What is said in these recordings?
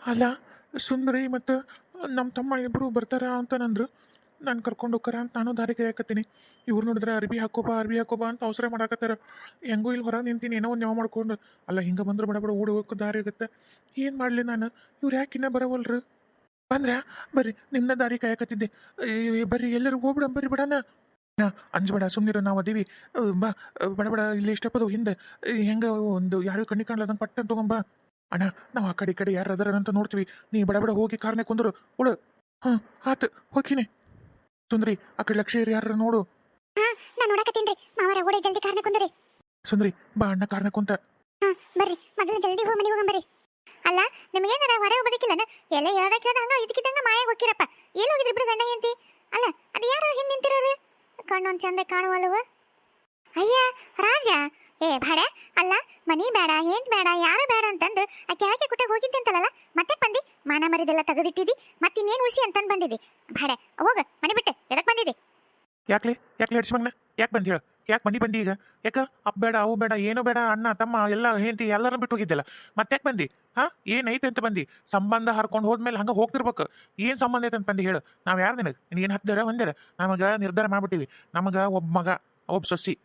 ಅಲ್ಲ, ಸುಂದರಿ ಮತ್ತು ನಮ್ಮ ತಮ್ಮ ಇಬ್ಬರು ಬರ್ತಾರ ಅಂತನಂದ್ರು. ನಾನು ಕರ್ಕೊಂಡು ಹೋಗ್ತಾರ ಅಂತ ನಾನು ದಾರಿ ಕಾಯಕತ್ತೀನಿ. ಇವ್ರು ನೋಡಿದ್ರೆ ಅರ್ಬಿ ಹಾಕೋಬಾ ಅಂತ ಅವಸರ ಮಾಡಾಕತ್ತಾರ. ಹೆಂಗೂ ಇಲ್ಲಿ ಹೊರಗೆ ನಿಂತೀನಿ, ಏನೋ ಒಂದು ಯಾವ ಮಾಡ್ಕೊಂಡು. ಅಲ್ಲ, ಹಿಂಗೆ ಬಂದ್ರೆ ಬಡ ಬಡ ಓಡಿ ಹೋಗಕ್ಕೆ ದಾರಿ ಆಗುತ್ತೆ. ಏನು ಮಾಡಲಿ ನಾನು? ಇವ್ರು ಯಾಕೆ ಇನ್ನೂ ಬರವಲ್ರು? ಬಂದ್ರೆ ಬರ್ರಿ, ನಿಮ್ಮನ್ನ ದಾರಿ ಕಾಯಕತ್ತಿದ್ದೆ. ಬರ್ರಿ, ಎಲ್ಲರೂ ಹೋಗ್ಬಿಡ, ಬರ್ರಿ ಬಿಡಣ. ಅಂಜಬೇಡ, ಸುಮ್ಮನಿರು, ನಾವು ಅದೀವಿ. ಬಾ, ಬಡ ಬಡ ಇಲ್ಲಿ ಇಷ್ಟಪದು ಹಿಂದೆ ಹೆಂಗೆ ಒಂದು ಯಾರು ಕಣ್ಣಿ ಕಾಣ್ಲದಂಗೆ ಪಟ್ಟ ತಗೊಂಬಾ. ಅಣ್ಣ, ನಾವು ಆ ಕಡೆ ಈ ಕಡೆ ಯಾರು ಅದರ ಅಂತ ನೋಡ್ತೀವಿ. ನೀ ಬಡ ಬಡ ಹೋಗಿ ಕಾರ್ನೆ ಕುಂದ್ರು ಉಳು. ಹಾಂ, ಆತು, ಹೋಗ್ತೀನಿ. ಸುಂದ್ರಿ, ಆ ಕಡೆ ಲಕ್ಷ್ಯ ಯಾರು ನೋಡು. ಹಾ, ನಾನು ನೋಡಕತ್ತೀನ್ರಿ. ಮಾವರ ಓಡಿ ಜಲ್ದಿ ಕಾರ್ನ ಕುಂದ್ರಿ. ಸುಂದ್ರಿ, ಬಾ ಅಣ್ಣ ಕಾರ್ನೆ ಕುಂತ. ಹಾ, ಬರ್ರಿ, ಮೊದಲು ಜಲ್ದಿ ಹೋಗಿ ಮನೆಗೆ ಹೋಗಂಬರ್ರಿ. ಅಲ್ಲ, ನಿಮಗೇನಾರ ಹೊರಗೆ ಬದುಕಿಲ್ಲನ? ಎಲ್ಲ ಹೇಳ್ದ ಹಂಗ ಇದಕ್ಕಿದ್ದಂಗ ಮಾಯಾಗ ಹೋಗಿರಪ್ಪ. ಎಲ್ಲಿ ಹೋಗಿದ್ರಿ ಬಿಡು ಗಂಡ ಹೆಂಡತಿ? ಅಲ್ಲ, ಅದು ಯಾರು ಹಿಂದೆ ನಿಂತಿರೋರು? ಕಣ್ಣೊಂದು ಚಂದ ಕಾಣುವಲ್ವ? ಅಯ್ಯ ರಾಜ, ಏ ಬೇಡ. ಅಲ್ಲ, ಮನಿ ಬೇಡ, ಏನ್ ಬೇಡ, ಯಾರು ಬೇಡ ಅಂತಂದು ಆ ಕೆಳಗೆ ಕುಟ್ಟಾಗ ಹೋಗಿದ್ದೆ ಅಂತಲ್ಲ, ಮತ್ತೆ ಬಂದಿ ಮಾನ ಮರಿದೆಲ್ಲ ತೆಗೆದಿಟ್ಟಿದಿ. ಮತ್ತಿನ್ನೇನು ಉಳಿಸಿ ಅಂತಂದು ಬಂದಿದ್ದಿ? ಬೇಡ, ಹೋಗ ಮನೆ ಬಿಟ್ಟೆ. ಎದಕ್ಕೆ ಬಂದಿದ್ದಿ? ಯಾಕ್ಲೆ ಹಿಡ್ಸಿ ಮಗನ? ಯಾಕೆ ಬಂದು ಹೇಳು? ಯಾಕೆ ಬಂದಿ ಈಗ? ಯಾಕ ಅಪ್ ಬೇಡ, ಅವು ಬೇಡ, ಏನು ಬೇಡ, ಅಣ್ಣ ತಮ್ಮ ಎಲ್ಲ ಹೆಂಡತಿ ಎಲ್ಲರೂ ಬಿಟ್ಟು ಹೋಗಿದ್ದೆಲ್ಲ. ಮತ್ತೆ ಯಾಕೆ ಬಂದಿ? ಹಾ, ಏನೈತೆ ಅಂತ ಬಂದಿ? ಸಂಬಂಧ ಹರ್ಕೊಂಡು ಹೋದ್ಮೇಲೆ ಹಂಗೆ ಹೋಗ್ತಿರ್ಬೇಕು. ಏನು ಸಂಬಂಧ ಐತೆ ಅಂತ ಬಂದು ಹೇಳು. ನಾವು ಯಾರು ನಿನಗೆ? ಏನು ಹತ್ತಿರ ಒಂದೇರ? ನಮಗೆ ನಿರ್ಧಾರ ಮಾಡ್ಬಿಟ್ಟಿವಿ. ನಮಗೆ ಒಬ್ಬ ಮಗ, ಒಬ್ಬ ಸೊಸಿ.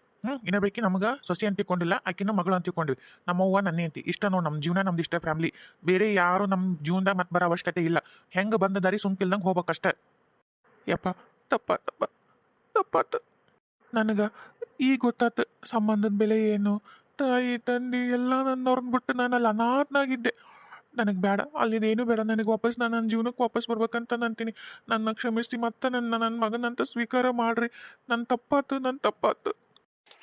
ಇನ್ನೂ ಬೇಕಿ ನಮಗೆ ಸೊಸಿ ಅಂತ ತಿಳ್ಕೊಂಡಿಲ್ಲ, ಆಕಿನ ಮಗಳು ಅಂತ ತಿಳ್ಕೊಂಡಿವಿ. ನಮ್ಮವ್ವ ನನ್ನೇ ಅಂತಿ ಇಷ್ಟ ನೋಡಿ. ನಮ್ಮ ಜೀವನ ನಮ್ದು ಇಷ್ಟ ಫ್ಯಾಮ್ಲಿ. ಬೇರೆ ಯಾರು ನಮ್ಮ ಜೀವನದಾಗ ಮತ್ತೆ ಬರೋ ಅವಶ್ಯಕತೆ ಇಲ್ಲ. ಹೆಂಗೆ ಬಂದ ದಾರಿ ಸುಮ್ಕಿಲ್ದಂಗೆ ಹೋಗ್ಬೇಕಷ್ಟೆ. ಯಪ್ಪ, ತಪ್ಪ ತಪ್ಪ ತಪ್ಪಾತು ನನಗೆ. ಈಗ ಗೊತ್ತಾತು ಸಂಬಂಧದ ಬೆಲೆ ಏನು. ತಾಯಿ ತಂದೆ ಎಲ್ಲ ನನ್ನವ್ರನ್ನ ಬಿಟ್ಟು ನಾನು ಅಲ್ಲಿ ಅನಾಥನಾಗಿದ್ದೆ. ನನಗೆ ಬೇಡ, ಅಲ್ಲಿದೇನು ಬೇಡ. ನನಗೆ ವಾಪಸ್ ನಾನು ನನ್ನ ಜೀವನಕ್ಕೆ ವಾಪಸ್ ಬರ್ಬೇಕಂತ ಅಂತೀನಿ. ನನ್ನ ಕ್ಷಮಿಸಿ ಮತ್ತೆ ನನ್ನ ಮಗನಂತ ಸ್ವೀಕಾರ ಮಾಡ್ರಿ. ನನ್ನ ತಪ್ಪಾತು.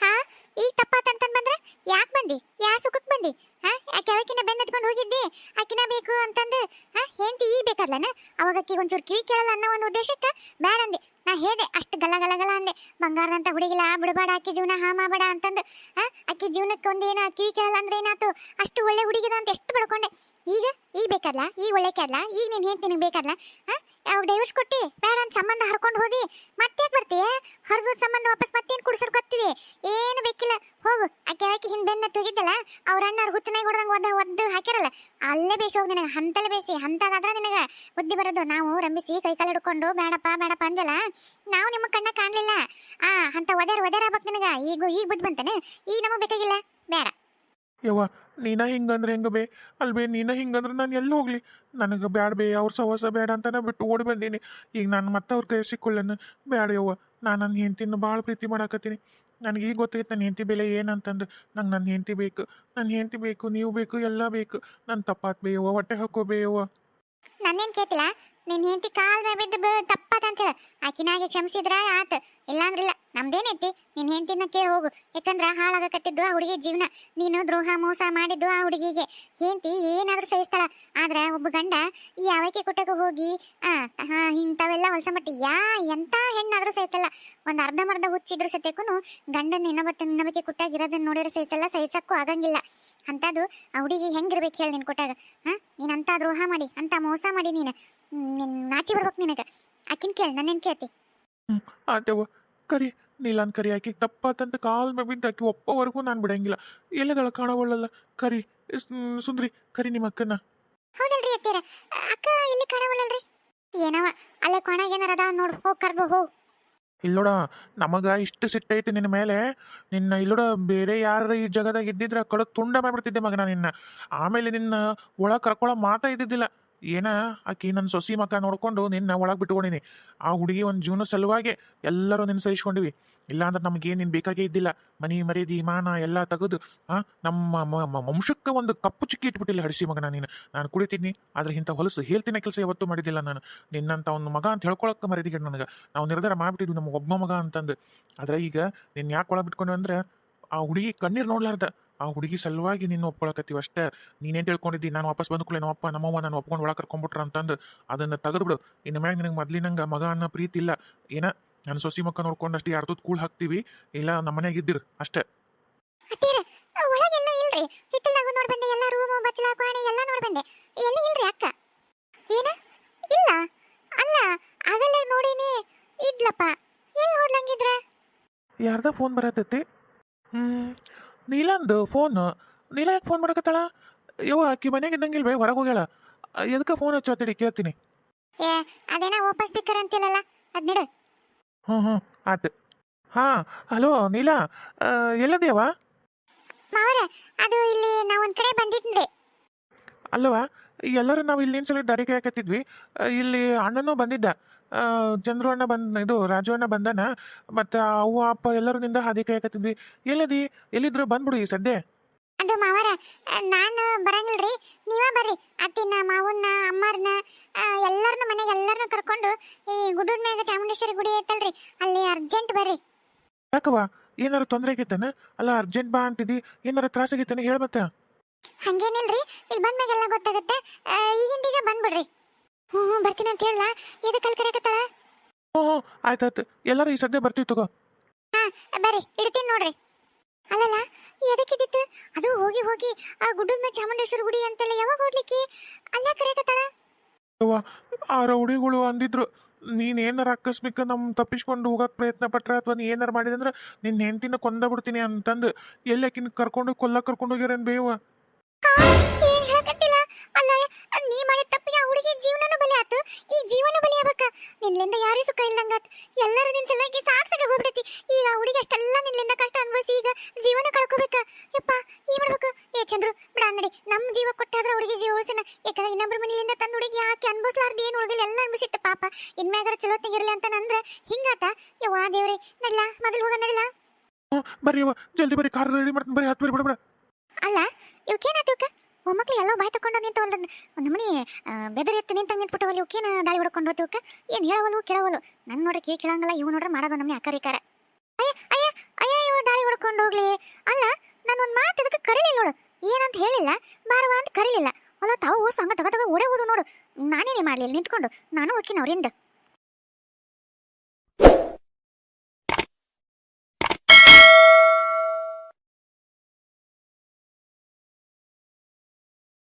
ಹಾ, ಈಗ ತಪ್ಪಾತಂತಂದ್ ಬಂದ್ರೆ ಯಾಕೆ ಬಂದಿ? ಯಾ ಸುಖಕ್ಕೆ ಬಂದಿ? ಹಾ, ಯಾಕೆ ಅವಕಿನ ಬೆನ್ನ ಹತ್ಕೊಂಡು ಹೋಗಿದ್ದಿ? ಆಕಿನ ಬೇಕು ಅಂತಂದು ಹೆಂಡತಿ ಈಗ ಬೇಕಲ್ಲನ? ಅವಾಗ ಅಕ್ಕಿಗೆ ಒಂಚೂರು ಕಿವಿ ಕೇಳಲ್ಲ ಅನ್ನೋ ಒಂದು ಉದ್ದೇಶಕ್ಕೆ ಬೇಡ ಅಂದೆ. ನಾ ಹೇಳ್ದೆ, ಅಷ್ಟು ಗಲ ಗಲ ಗಲ ಅಂದೆ. ಬಂಗಾರದಂತ ಹುಡುಗಿಲ್ಲ ಬಿಡಬೇಡ, ಅಕ್ಕಿ ಜೀವನ ಹಾ ಮಾಡಬೇಡ ಅಂತಂದು. ಅಕ್ಕಿ ಜೀವನಕ್ಕೆ ಒಂದೇನ ಕಿವಿ ಕೇಳಲ್ಲ ಅಂದ್ರೆ ಏನಾಯ್ತು? ಅಷ್ಟು ಒಳ್ಳೆ ಹುಡುಗಿದ ಅಂತ ಎಷ್ಟು ಬಡ್ಕೊಂಡೆ. ಈಗ ಬೇಕಲ್ಲ, ಈಗ ಒಳ್ಳೆಕಲ್ಲ, ಈಗ ನೀನು ಹೇಳ್ತೀನಿ ನಿನಗೆ ಬೇಕಲ್ಲ. ಯಾವಾಗ ಡೈವರ್ಸ್ ಕೊಟ್ಟಿ ಬೇಡ ಅಂತ ಸಂಬಂಧ ಹರ್ಕೊಂಡು ಹೋದಿ, ಮತ್ತೆ ಬರ್ತೀಯ? ಹರಿದ ಸಂಬಂಧ ವಾಪಸ್ ಮತ್ತೇನು ಕುಡಿಸೋರು ಗೊತ್ತಿದೆ? ಏನು ಬೇಕಿಲ್ಲ, ಹೋಗು. ಆ ಕೆಳಕ್ಕೆ ಹಿಂದೆ ಬೆನ್ನ ಹೋಗಿದ್ದಲ್ಲ, ಅವ್ರ ಅಣ್ಣವ್ರು ಹುಚ್ಚನಾಗಿ ಹೊಡೆದಂಗೆ ಒದ್ದು ಹಾಕಿರಲ್ಲ, ಅಲ್ಲೇ ಬೇಸಿ ಹೋಗಿ ನಿನಗೆ. ಹಂತಲ್ಲೇ ಬೇಸಿ, ಹಂತದಾದ್ರೆ ನಿನಗೆ ಬುದ್ಧಿ ಬರೋದು. ನಾವು ರಂಬಿಸಿ ಕೈ ಕಾಲು ಹಿಡ್ಕೊಂಡು ಬೇಡಪ್ಪ ಬೇಡಪ್ಪ ಅಂದ್ವಲ್ಲ, ನಾವು ನಿಮ್ಮ ಕಣ್ಣ ಕಾಣಲಿಲ್ಲ. ಅಂತ ಒದೇರ್ ಆಗ್ಬೇಕು ನಿನಗೆ. ಈಗ ಬುದ್ಧಿ ಬಂತಾನೆ? ಈಗ ನಮಗೆ ಬೇಕಾಗಿಲ್ಲ, ಬೇಡ. ಯವ್ವ, ನೀನ ಹಿಂಗಂದ್ರೆ ಹೆಂಗ ಬೇ? ಅಲ್ವೇ, ನೀನ ಹಿಂಗಂದ್ರೆ ನಾನು ಎಲ್ಲಿ ಹೋಗ್ಲಿ? ನನಗೆ ಬ್ಯಾಡ ಬೇ, ಅವ್ರ ಸಹವಾಸ ಬೇಡ ಅಂತಾನೆ ಬಿಟ್ಟು ಓಡಿ ಬಂದೀನಿ. ಈಗ ನಾನು ಮತ್ತೆ ಅವ್ರ ಕೈ ಸಿಕ್ಕೊಳ್ಳೇನು? ಬ್ಯಾಡ ಯವ್ವ. ನಾನು ನನ್ನ ಹೆಂಡ್ತಿನ ಭಾಳ ಪ್ರೀತಿ ಮಾಡಾಕತ್ತೀನಿ. ನನಗೆ ಈಗ ಗೊತ್ತಾಯ್ತು ನನ್ನ ಹೆಂಡತಿ ಬೆಲೆ ಏನಂತಂದು. ನಂಗೆ ನನ್ನ ಹೆಂಡತಿ ಬೇಕು, ನನ್ನ ಹೆಂಡತಿ ಬೇಕು, ನೀವು ಬೇಕು, ಎಲ್ಲ ಬೇಕು. ನನ್ನ ತಪ್ಪಾತ್ ಬೇ ಯವ್ವ, ಹೊಟ್ಟೆ ಹಾಕೋ ಬೇ ಯವ್ವ. ನನ್ನೇನು ಕೇಳ್ತಿಲ್ಲ? ನಿನ್ನ ಹೆಂಡತಿ ಕಾಲ್ ಮೇಲೆ ಬಿದ್ದು ತಪ್ಪಾತ ಅಂತ ಹೇಳ. ಆಕಿನಾಗೆ ಕ್ಷಮಿಸಿದ್ರ ಆತ, ಇಲ್ಲಾಂದ್ರಿಲ್ಲ. ನಮ್ದೇನೈತಿ? ನಿನ್ನ ಹೆಂಡತಿನ ಕೇಳಿ ಹೋಗು. ಯಾಕಂದ್ರೆ ಹಾಳಾಗಕತ್ತಿದ್ದು ಆ ಹುಡುಗಿ ಜೀವನ. ನೀನು ದ್ರೋಹ ಮೋಸ ಮಾಡಿದ್ದು ಆ ಹುಡುಗಿಗೆ. ಹೆಂಡತಿ ಏನಾದ್ರೂ ಸಹಿಸ್ತಾಳ. ಆದ್ರೆ ಒಬ್ಬ ಗಂಡ ಈ ಯಾವಕ್ಕೆ ಕುಟಕ್ಕೆ ಹೋಗಿ ಇಂಥವೆಲ್ಲ ಹೊಲಸ ಮಟ್ಟಿ ಎಂಥ ಹೆಣ್ಣಾದ್ರೂ ಸಹಿಸ್ತಲ್ಲ. ಒಂದು ಅರ್ಧಮರ್ಧ ಹುಚ್ಚಿದ್ರು ಸತ್ಯಕ್ಕೂ ಗಂಡನ ಇನ್ನೊಬ್ಬಕ್ಕೆ ಕುಟ್ಟಾಗಿರೋದನ್ನ ನೋಡಿದ್ರೆ ಸಹಿಸಲ್ಲ, ಸಹಿಸಕ್ಕೂ ಆಗಂಗಿಲ್ಲ. ಅಂಥದ್ದು ಆ ಹುಡುಗಿ ಹೆಂಗಿರ್ಬೇಕು ಹೇಳಿ ನೀನು ಕೊಟ್ಟಾಗ? ನೀನು ಅಂಥ ದ್ರೋಹ ಮಾಡಿ, ಅಂಥ ಮೋಸ ಮಾಡಿ ನೀನು ನಾಚಿ ಬರ್ಬೇಕು ನಿನಗೆ. ಆಕಿನ ಕೇಳಿ, ನನ್ನೇನು ಕೇಳ್ತಿ? ಆತವ್ವ, ಕರಿ. ನೀಲಾನ್ ಕರಿ. ಆಕಿಗೆ ತಪ್ಪಾತಂತ ಕಾಲ್ ಮೇಲೆ ಬಿದ್ದು ಆಕಿ ಒಪ್ಪವರೆಗೂ ನಾನು ಬಿಡಂಗಿಲ್ಲ. ಎಲ್ಲದಳ ಕಾಣವಳ್ಳಲ್ಲ. ಕರಿ. ಸುಂದ್ರಿ, ಕರಿ ನಿಮ್ಮ ಅಕ್ಕನ. ಹೌದಲ್ರಿ ಅತ್ತೀರ, ಅಕ್ಕ ಇಲ್ಲಿ ಕಾಣವಲ್ಲಲ್ರಿ? ಏನವ ಅಲ್ಲೇ ಕೊನೆಗೆ ಏನಾರ ಅದ ನೋಡು, ಹೋಗಿ ಕರ್ಬೋ ಹೋಗು. ಇಲ್ಲೋಡ, ನಮಗ ಇಷ್ಟು ಸಿಟ್ಟೈತಿ ನಿನ್ನ ಮೇಲೆ. ನಿನ್ನ ಇಲ್ಲೋಡ, ಬೇರೆ ಯಾರು ಈ ಜಗದಾಗ ಇದ್ದಿದ್ರೆ ಕಡ ತುಂಡ ಮಾಡ್ಬಿಡ್ತಿದ್ದೆ ಮಗನ ನಿನ್ನ. ಆಮೇಲೆ ನಿನ್ನ ಒಳಗೆ ಕರ್ಕೊಳ್ಳೋ ಮಾತಾ ಇದ್ದಿದ್ದಿಲ್ಲ. ಏನ ಆಕಿ ನನ್ನ ಸೊಸಿ ಮಕ್ಕ ನೋಡ್ಕೊಂಡು ನಿನ್ನ ಒಳಗೆ ಬಿಟ್ಕೊಂಡಿನಿ. ಆ ಹುಡುಗಿ ಒಂದು ಜೀವನ ಸಲುವಾಗಿ ಎಲ್ಲರೂ ನಿನ್ನ ಸಹಿಸ್ಕೊಂಡಿವಿ. ಇಲ್ಲಾಂದ್ರೆ ನಮ್ಗೇನು ನಿನ್ನ ಬೇಕಾಗೇ ಇದ್ದಿಲ್ಲ. ಮನಿ ಮರ್ಯಾದಿ ಮಾನ ಎಲ್ಲ ತೆಗೆದು ನಮ್ಮ ವಂಶಕ್ಕೆ ಒಂದು ಕಪ್ಪು ಚಿಕ್ಕಿ ಇಟ್ಬಿಟ್ಟಿಲ್ಲ ಹಡಿಸಿ ಮಗನ ನೀನು. ನಾನು ಕುಡಿತೀನಿ, ಆದ್ರೆ ಇಂಥ ಹೊಲಸು ಹೇಳ್ತಿನ ಕೆಲಸ ಯಾವತ್ತೂ ಮಾಡಿದ್ದಿಲ್ಲ ನಾನು. ನಿನ್ನಂಥ ಒಂದು ಮಗ ಅಂತ ಹೇಳ್ಕೊಳಕ್ಕೆ ಮರ್ಯಾದಿಗೆ ನನಗೆ. ನಾವು ನಿರ್ಧಾರ ಮಾಡ್ಬಿಟ್ಟಿದ್ವಿ ನಮ್ಮ ಒಬ್ಬ ಮಗ ಅಂತಂದು. ಆದ್ರೆ ಈಗ ನಿನ್ನ ಯಾಕೆ ಒಳಗೆ ಬಿಟ್ಕೊಂಡು ಅಂದ್ರೆ ಆ ಹುಡುಗಿ ಕಣ್ಣೀರು ನೋಡ್ಲಾರ್ದ ಆ ಹುಡುಗಿ ಸಲುವಾಗಿ ನಿನ್ನ ಒಪ್ಕೊಳಕತ್ತೀವಿ ಅಷ್ಟೇ. ನೀನೇನು ತಿಳ್ಕೊಂಡಿದ್ದಿ ನಾನು ವಾಪಸ್ ಬಂದ್ಕೊಳ್ಳಿ ನಮ್ಮಪ್ಪ ನಮ್ಮವ್ವ ನಾನು ಒಪ್ಕೊಂಡು ಒಳಗೆ ಕರ್ಕೊಂಡ್ಬಿಟ್ರ ಅಂತಂದು ಅದನ್ನು ತೆಗೆದ್ಬಿಡು. ಇನ್ನು ಮ್ಯಾಗ ನಿನಗೆ ಮೊದ್ಲಿನಂಗೆ ಮಗ ಅನ್ನೋ ಪ್ರೀತಿ ಇಲ್ಲ. ಏನ ನನ್ನ ಸೊಸಿ ಮಕ್ಕ ನೋಡ್ಕೊಂಡು ಅಷ್ಟೇ ಯಾರ್ದು ಕೂಳ್ ಹಾಕ್ತೀವಿ, ಇಲ್ಲ ನಮ್ಮ ಮನೆಯಾಗ ಇದ್ದಿರು ಅಷ್ಟೇ. ಅತ್ತೀರ, ಒಳಗೆಲ್ಲ ಇಲ್ರಿ. ಹಿತ್ತಲಾಗ ನೋಡ್ ಬಂದೆ, ಎಲ್ಲ ರೂಮು ಬಚ್ಚಲ ಕೋಣೆ ಎಲ್ಲ ನೋಡ್ ಬಂದೆ. ಎಲ್ಲ ಇಲ್ರಿ ಅಕ್ಕ. ಏನ ಇಲ್ಲ? ಅಲ್ಲ, ಆಗಲೇ ನೋಡಿನಿ ಇದ್ಲಪ್ಪ. ಎಲ್ಲಿ ಹೋದ್ಲಂಗಿದ್ರ? ಯಾರ್ದ ಫೋನ್ ಬರತೈತಿ? ನೀಲಂದು ಫೋನ್. ನೀಲ ಯಾಕೆ ಫೋನ್ ಮಾಡಕತ್ತಾಳ? ಯವ್ವ, ಆಕಿ ಮನೆಗೆ ಇದ್ದಂಗಿಲ್ವೇ, ಹೊರಗೆ ಹೋಗ್ಯಾಳ. ಎದಕ್ಕೆ ಫೋನ್ ಹಚ್ಚತ್ತಡಿ ಕೇಳ್ತೀನಿ. ಏ ಅದೇನ ಓಪನ್ ಸ್ಪೀಕರ್ ಅಂತಿಲ್ಲಲ್ಲ ಅದ್ ನಿಡು. ಹ್ಞೂ ಆತು. ಹಾಂ ಹಲೋ ನೀಲಾ, ಎಲ್ಲದೇವ? ಮಾವರ ಅದು ಇಲ್ಲಿ ನಾ ಒಂದ್ ಕಡೆ ಬಂದಿದ್ನ್ರಿ. ಅಲ್ಲವಾ ಎಲ್ಲರೂ ನಾವು ಇಲ್ಲಿ ನಿನ್ ಸಲ ದಾರಿ ಕಾಯಕತ್ತಿದ್ವಿ. ಇಲ್ಲಿ ಅಣ್ಣನೂ ಬಂದಿದ್ದ. ಚಂದ್ರು ಅಣ್ಣ ಇದು ರಾಜು ಅಣ್ಣ ಬಂದನ. ಮತ್ತು ಅವ್ವ ಅಪ್ಪ ಎಲ್ಲರೂ ನಿಂದ ಹಾದಿ ಕಾಯಕತ್ತಿದ್ವಿ. ಎಲ್ಲದಿ? ಎಲ್ಲಿದ್ರು ಬಂದ್ಬಿಡು ಈ ಸದ್ಯ. ಅದು ಮಾವರ ನಾನು ಬರಂಗಿಲ್ರಿ, ನೀವ ಬರ್ರಿ. ಅತ್ತಿನ ಮಾವನ್ನ ಅಮ್ಮಾರನ್ನ ಎಲ್ಲರನ್ನ ಮನೆಗೆ ಎಲ್ಲರನ್ನ ಕರ್ಕೊಂಡು ಈ ಗುಡ್ಡದ ಮ್ಯಾಗ ಚಾಮುಂಡೇಶ್ವರಿ ಗುಡಿ ಐತಲ್ರಿ ಅಲ್ಲಿ ಅರ್ಜೆಂಟ್ ಬರ್ರಿ. ಯಾಕವ್ವ ಏನಾರು ತೊಂದರೆ ಆಗೈತನ? ಅಲ್ಲ ಅರ್ಜೆಂಟ್ ಬಾ ಅಂತಿದ್ದಿ, ಏನಾರ ತ್ರಾಸ ಆಗೈತನ ಹೇಳ ಮತ್ತೆ. ಹಂಗೇನಿಲ್ರಿ, ಇಲ್ಲಿ ಬಂದ್ಮ್ಯಾಗೆಲ್ಲ ಗೊತ್ತಾಗತ್ತೆ. ಈಗಿಂದೀಗ ಬಂದ್ಬಿಡ್ರಿ. ಹ್ಞೂ ಬರ್ತೀನಿ ಅಂತ ಹೇಳ. ಎದಕ್ಕೆ ಕರೆಯಕತ್ತಾಳ? ಹ್ಞೂ ಆಯ್ತಾಯ್ತು, ಎಲ್ಲರೂ ಈ ಸದ್ಯ ಬರ್ತೀವಿ ತಗೋ. ಹಾ ಬರ್ರಿ, ಇಡ್ತೀನಿ ನೋಡ್ರಿ. ಅಲ್ಲಲ್ಲ ಎದಕ್ಕಿದ್ದಿತ್ತು ಅದು? ಹೋಗಿ ಹೋಗಿ ಆ ಗುಡ್ಡದ ಮೇಲೆ ಚಾಮುಂಡೇಶ್ವರಿ ಗುಡಿ ಅಂತೆಲ್ಲ ಯಾವಾಗ ಹೋಗ್ಲಿಕ್ಕೆ ಅಲ್ಲ ಕರೆಯಕತ್ತಾಳ? ಅವ್ವ ಆ ರೌಡಿಗಳು ಅಂದಿದ್ರು, ನೀನ್ ಏನಾರ ಆಕಸ್ಮಿಕ ನಮ್ ತಪ್ಪಿಸ್ಕೊಂಡು ಹೋಗಕ್ ಪ್ರಯತ್ನ ಪಟ್ರ ಅಥವಾ ನೀ ಏನಾರ ಮಾಡಿದಂದ್ರ ನಿನ್ನ ಹೆಂಡತಿನ ಕೊಂದ ಬಿಡ್ತೀನಿ ಅಂತಂದು ಎಲ್ಲಾಕಿನ ಕರ್ಕೊಂಡು ಕರ್ಕೊಂಡು ಹೋಗ್ಯಾರೇನ್ ಬೇವ. ಏನ್ ಹೇಳಕತ್ತಿಲ್ಲ? ಅಲ್ಲ ನೀ ಮಾಡಿದ ತಪ್ಪಿಗೆ ಆ ಹುಡುಗಿ ಜೀವನನೂ ಬಲಿ ಆತು, ಈ ಜೀವನೂ ಬಲಿ ಆಗ್ಬೇಕ. ನಿನ್ಲಿಂದ ಯಾರೂ ಸುಖ ಇಲ್ಲಂಗಾತ್. ಎಲ್ಲರೂ ನಿನ್ ಸಲುವಾಗಿ ಸಾಕ್ಸಾಗ ಹೋಗ್ಬಿಡತಿ. ಈಗ ಆ ಹುಡುಗಿ ಅಷ್ಟೆಲ್ಲ ನಿನ್ಲಿಂದ ಕಷ್ಟ ಅನ್ಭವಿಸಿ ಈಗ ಜೀವನ ಕಳ್ಕೋಬೇಕ. ಯಪ್ಪ ಏನ್ ಮಾಡ್ಬೇಕು? ಏ ಚಂದ್ರು ಬಿಡ ನಡಿ, ನಮ್ ಜೀವ ಕೊಟ್ಟಾದ್ರ ಹುಡುಗಿ ಜೀವ ಉಳಿಸೋಣ. ಯಾಕಂದ್ರೆ ಇನ್ನೊಬ್ರ ಮನೆಯಿಂದ ತಂದ ಹುಡುಗಿ ಯಾಕೆ ಅನ್ಭವಿಸ್ಲಾರ್ದು ಏನು ಉಳಿದಿಲ್ಲ, ಎಲ್ಲ ಅನ್ಭವಿಸಿತ್ತು ಪಾಪ. ಇನ್ಮ್ಯಾಗಾರ ಚಲೋ ತೆಗಿರ್ಲಿ ಅಂತ ನಂದ್ರೆ ಹಿಂಗಾತ. ಯವ್ವಾ ದೇವ್ರಿ, ನಡ್ಲಾ ಮೊದಲು ಹೋಗ ನಡಿಲಾ. ಬರ್ರಿ ಅವ್ವ ಜಲ್ದಿ ಬರ್ರಿ, ಕಾರ್ ರೆಡಿ ಮಾಡ್ತೀನಿ ಬರ್ರಿ, ಹತ್ತು ಬರ್ರಿ ಬಿಡ. ಅಲ್ಲ ಇವಕ್ಕೇನಾಯ್ತು? ಇವಕ್ಕ ಒಮ್ಮಕ್ಳು ಎಲ್ಲೋ ಬಾಯ್ ತಕೊಂಡು ನಿಂತ ಒಂದು ನಮ್ಮನೆ ಬೆದರಿ ಎತ್ತು ನಿಂತ ನಿಂತ್ಬಿಟ್ಟು ಅಲ್ಲಿ ಇವಕ್ಕೇನು ದಾಳಿ ಹೊಡ್ಕೊಂಡು ಹೋಗ್ತಿ? ಇವಕ್ಕ ಏನು ಹೇಳವಲ್ಲು ಕೇಳವಲ್ಲು. ನನ್ನ ನೋಡ್ರೆ ಕೇಳಂಗಿಲ್ಲ, ಇವ್ ನೋಡ್ರೆ ಮಾಡೋದು ನಮ್ಮನೆ ಅಕ್ಕರಿಕಾರ. ಅಯ್ಯ ಅಯ್ಯ ಅಯ್ಯ ಇವ ದಾಳಿ ಹೊಡ್ಕೊಂಡು ಹೋಗ್ಲಿ. ಅಲ್ಲ ನಾನೊಂದು ಮಾತು ಅದಕ್ಕೆ ಕರೀಲಿಲ್ಲ ನೋಡು, ಏನಂತ ಹೇಳಿಲ್ಲ, ಬಾರವಾ ಅಂತ ಕರೀಲಿಲ್ಲ. ಅಲ್ಲ ತಾವು ಸಂಗ ತಗ ಓಡೇ ಹೋದು ನೋಡು. ನಾನೇನೇ ಮಾಡಲಿಲ್ಲ ನಿಂತ್ಕೊಂಡು, ನಾನು ಹೋಗ್ತೀನಿ ಅವ್ರಿಂದ.